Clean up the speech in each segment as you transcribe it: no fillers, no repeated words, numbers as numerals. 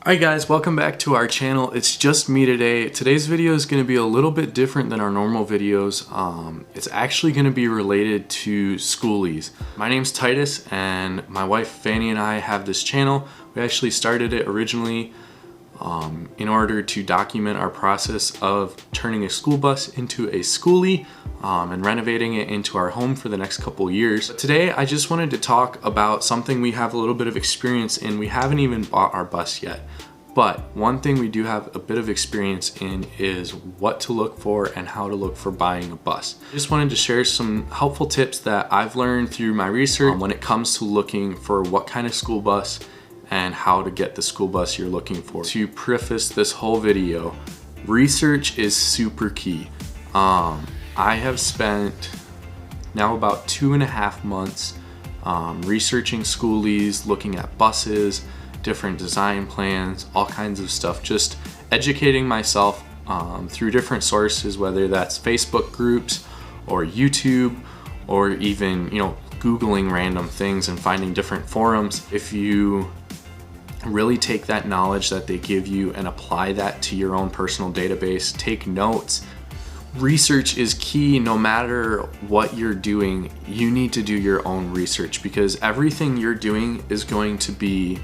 Alright guys, welcome back to our channel. It's just me today. Today's video is going to be a little bit different than our normal videos. It's actually going to be related to schoolies. My name's Titus and my wife Fanny and I have this channel. We actually started it originally in order to document our process of turning a school bus into a schoolie and renovating it into our home for the next couple years. But today I just wanted to talk about something we have a little bit of experience in. We haven't even bought our bus yet, but one thing we do have a bit of experience in is what to look for and how to look for buying a bus. I just wanted to share some helpful tips that I've learned through my research when it comes to looking for what kind of school bus and how to get the school bus you're looking for. To preface this whole video, research is super key. I have spent now about 2.5 months researching schoolies, looking at buses, different design plans, all kinds of stuff, just educating myself through different sources, whether that's Facebook groups or YouTube or even, Googling random things and finding different forums. If you really take that knowledge that they give you and apply that to your own personal database, take notes. Research is key. No matter what you're doing, you need to do your own research because everything you're doing is going to be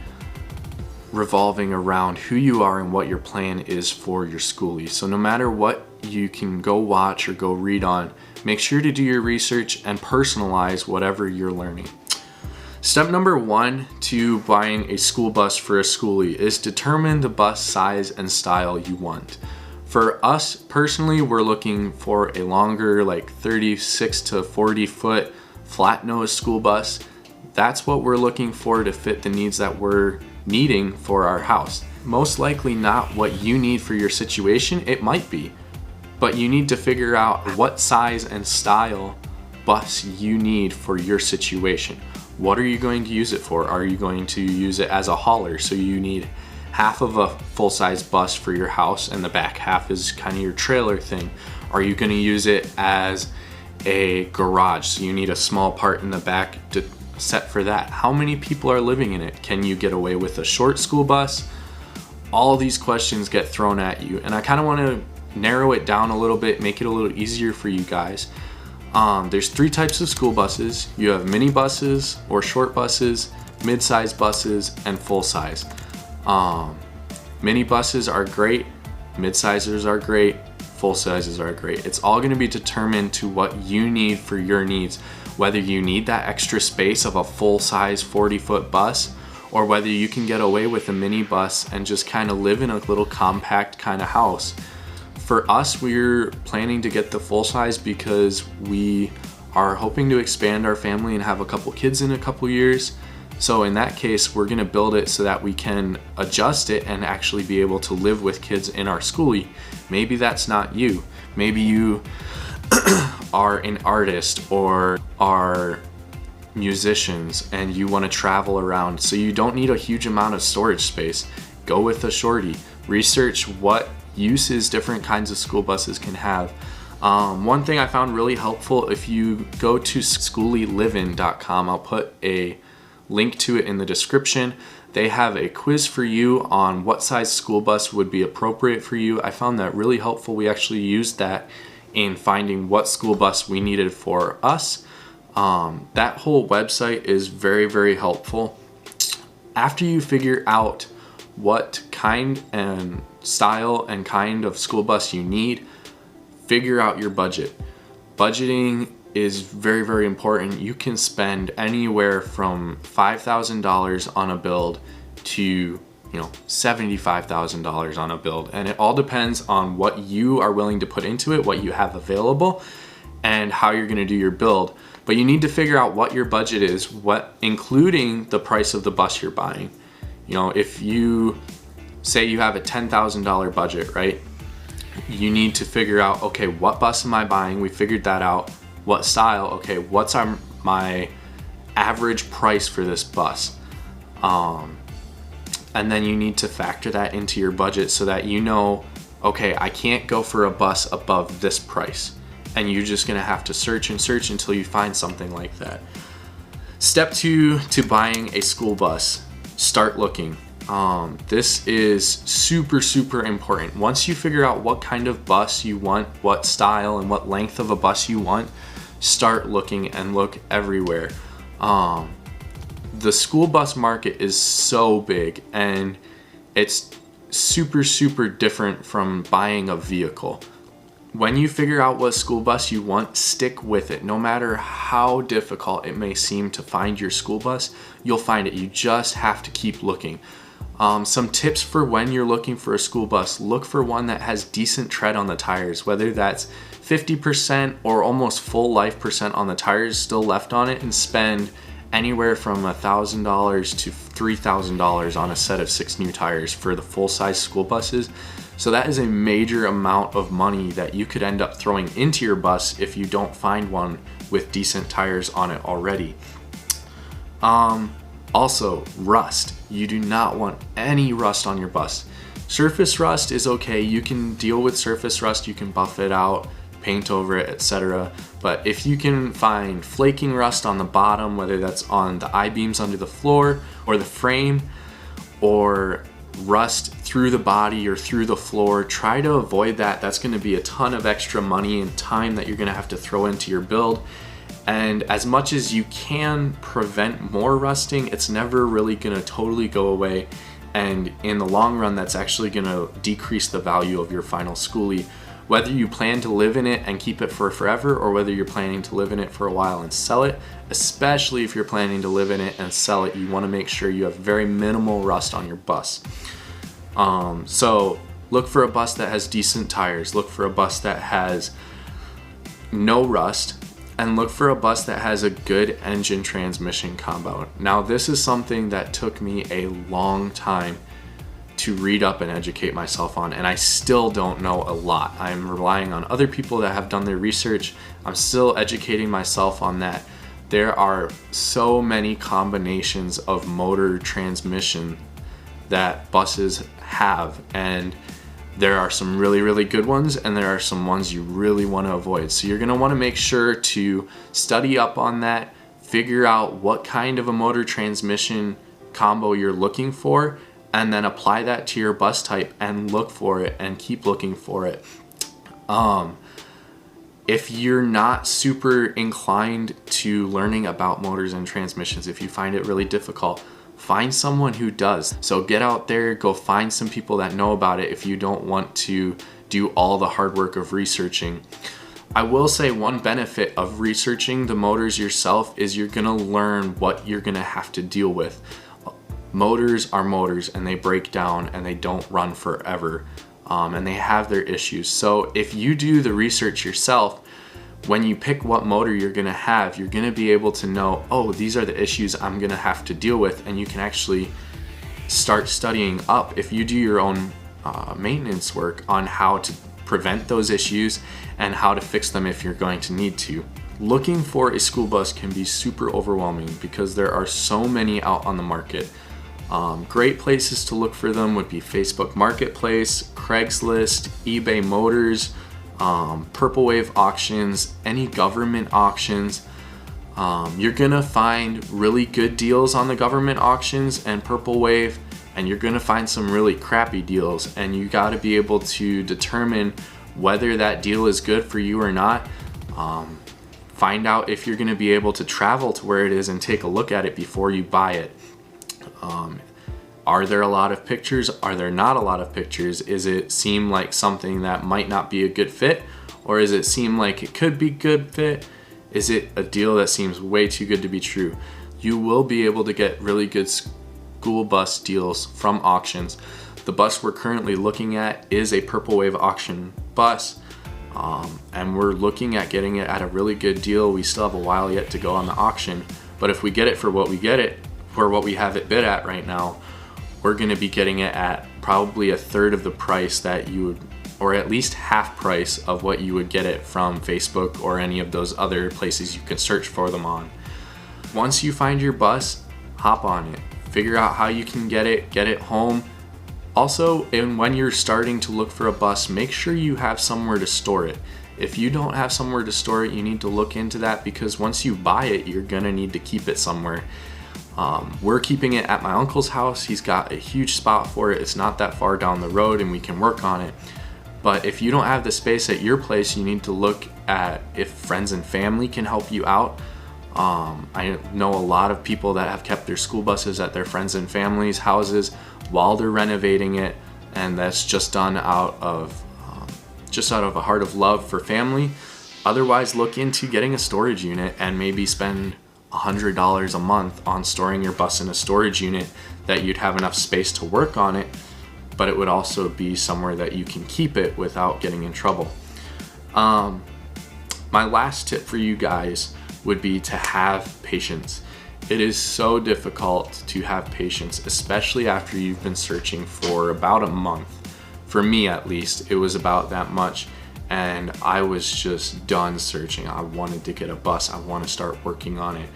revolving around who you are and what your plan is for your schoolie. So no matter what you can go watch or go read on, make sure to do your research and personalize whatever you're learning. Step number 1 to buying a school bus for a schoolie is determine the bus size and style you want. For us personally, we're looking for a longer, like 36 to 40 foot flat nose school bus. That's what we're looking for to fit the needs that we're needing for our house. Most likely not what you need for your situation. It might be, but you need to figure out what size and style bus you need for your situation. What are you going to use it for? Are you going to use it as a hauler? So you need half of a full-size bus for your house and the back half is kind of your trailer thing. Are you going to use it as a garage? So you need a small part in the back to set for that. How many people are living in it? Can you get away with a short school bus? All these questions get thrown at you, and I kind of want to narrow it down a little bit, make it a little easier for you guys. There's 3 types of school buses. You have mini buses or short buses, mid-size buses, and full-size. Mini buses are great, mid-sizers are great, full-sizes are great. It's all going to be determined to what you need for your needs, whether you need that extra space of a full-size 40-foot bus or whether you can get away with a mini bus and just kind of live in a little compact kind of house. For us, we're planning to get the full size because we are hoping to expand our family and have a couple kids in a couple years. So in that case, we're gonna build it so that we can adjust it and actually be able to live with kids in our schoolie. Maybe that's not you. Maybe you are an artist or are musicians and you wanna travel around, so you don't need a huge amount of storage space. Go with a shorty. Research what uses different kinds of school buses can have. One thing I found really helpful, if you go to schoolielivin.com, I'll put a link to it in the description. They have a quiz for you on what size school bus would be appropriate for you. I found that really helpful. We actually used that in finding what school bus we needed for us. That whole website is very, very helpful. After you figure out what kind and style and kind of school bus you need, figure out your budget. Budgeting is very, very important. You can spend anywhere from $5,000 on a build to $75,000 on a build, and it all depends on what you are willing to put into it, what you have available, and how you're going to do your build. But you need to figure out what your budget is, including the price of the bus you're buying. If you say you have a $10,000 budget, right? You need to figure out, okay, what bus am I buying? We figured that out. What style? Okay, what's my average price for this bus? And then you need to factor that into your budget so that okay, I can't go for a bus above this price. And you're just gonna have to search and search until you find something like that. Step 2 to buying a school bus. Start looking. This is super important. Once you figure out what kind of bus you want, what style and what length of a bus you want, start looking and look everywhere. The school bus market is so big, and it's super different from buying a vehicle. When you figure out what school bus you want, stick with it. No matter how difficult it may seem to find your school bus, you'll find it. You just have to keep looking. Some tips for when you're looking for a school bus: look for one that has decent tread on the tires, whether that's 50% or almost full life percent on the tires still left on it, and spend anywhere from $1,000 to $3,000 on a set of 6 new tires for the full-size school buses. So that is a major amount of money that you could end up throwing into your bus if you don't find one with decent tires on it already. Also, rust. You do not want any rust on your bus. Surface rust is okay. You can deal with surface rust. You can buff it out, paint over it, etc. But if you can find flaking rust on the bottom, whether that's on the I-beams under the floor or the frame, or rust through the body or through the floor, try to avoid that. That's going to be a ton of extra money and time that you're going to have to throw into your build. And as much as you can prevent more rusting, it's never really going to totally go away. And in the long run, that's actually going to decrease the value of your final schoolie. Whether you plan to live in it and keep it for forever, or whether you're planning to live in it for a while and sell it, especially if you're planning to live in it and sell it, you want to make sure you have very minimal rust on your bus. So look for a bus that has decent tires, look for a bus that has no rust, and look for a bus that has a good engine transmission combo. Now, this is something that took me a long time to read up and educate myself on, and I still don't know a lot. I'm relying on other people that have done their research. I'm still educating myself on that. There are so many combinations of motor transmission that buses have, and there are some really good ones, and there are some ones you really want to avoid. So you're going to want to make sure to study up on that, figure out what kind of a motor transmission combo you're looking for, and then apply that to your bus type and look for it and keep looking for it. If you're not super inclined to learning about motors and transmissions, if you find it really difficult, find someone who does. So get out there, go find some people that know about it if you don't want to do all the hard work of researching. I will say one benefit of researching the motors yourself is you're gonna learn what you're gonna have to deal with. Motors are motors, and they break down and they don't run forever, and they have their issues. So if you do the research yourself, when you pick what motor you're gonna have, you're gonna be able to know, oh, these are the issues I'm gonna have to deal with, and you can actually start studying up if you do your own maintenance work on how to prevent those issues and how to fix them if you're going to need to. Looking for a school bus can be super overwhelming because there are so many out on the market. Great places to look for them would be Facebook Marketplace, Craigslist, eBay Motors, Purple Wave auctions, any government auctions. You're gonna find really good deals on the government auctions and Purple Wave, and you're gonna find some really crappy deals, and you gotta be able to determine whether that deal is good for you or not. Find out if you're gonna be able to travel to where it is and take a look at it before you buy it. Are there a lot of pictures? Are there not a lot of pictures? Is it seem like something that might not be a good fit? Or is it seem like it could be good fit? Is it a deal that seems way too good to be true? You will be able to get really good school bus deals from auctions. The bus we're currently looking at is a Purple Wave auction bus, and we're looking at getting it at a really good deal. We still have a while yet to go on the auction, but if we get it for what we get it, for what we have it bid at right now, we're gonna be getting it at probably a third of the price that you would, or at least half price of what you would get it from Facebook or any of those other places you can search for them on. Once you find your bus, hop on it. Figure out how you can get it home. Also, and when you're starting to look for a bus, make sure you have somewhere to store it. If you don't have somewhere to store it, you need to look into that, because once you buy it, you're gonna need to keep it somewhere. We're keeping it at my uncle's house. He's got a huge spot for it. It's not that far down the road and we can work on it. But if you don't have the space at your place, you need to look at if friends and family can help you out. I know a lot of people that have kept their school buses at their friends and family's houses while they're renovating it, and that's just done out of a heart of love for family. Otherwise, look into getting a storage unit and maybe spend $100 a month on storing your bus in a storage unit that you'd have enough space to work on it, but it would also be somewhere that you can keep it without getting in trouble. My last tip for you guys would be to have patience. It is so difficult to have patience, especially after you've been searching for about a month. For me at least, it was about that much, and I was just done searching. I wanted to get a bus. I want to start working on it.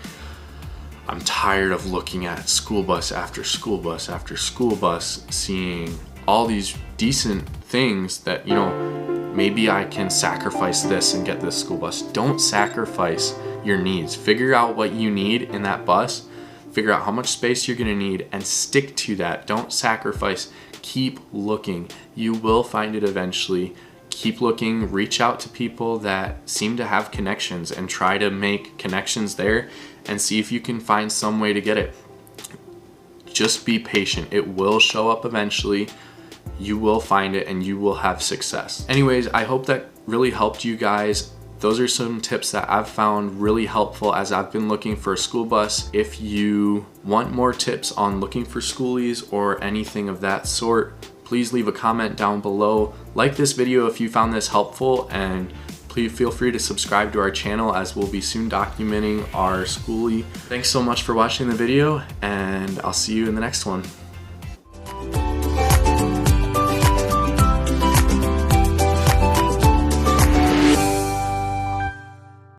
I'm tired of looking at school bus after school bus after school bus, seeing all these decent things that, you know, maybe I can sacrifice this and get this school bus. Don't sacrifice your needs. Figure out what you need in that bus, figure out how much space you're gonna need, and stick to that. Don't sacrifice. Keep looking. You will find it eventually. Keep looking, reach out to people that seem to have connections and try to make connections there and see if you can find some way to get it. Just be patient. It will show up eventually. You will find it and you will have success. Anyways, I hope that really helped you guys. Those are some tips that I've found really helpful as I've been looking for a school bus. If you want more tips on looking for schoolies or anything of that sort, please leave a comment down below. Like this video if you found this helpful, and please feel free to subscribe to our channel as we'll be soon documenting our schoolie. Thanks so much for watching the video, and I'll see you in the next one.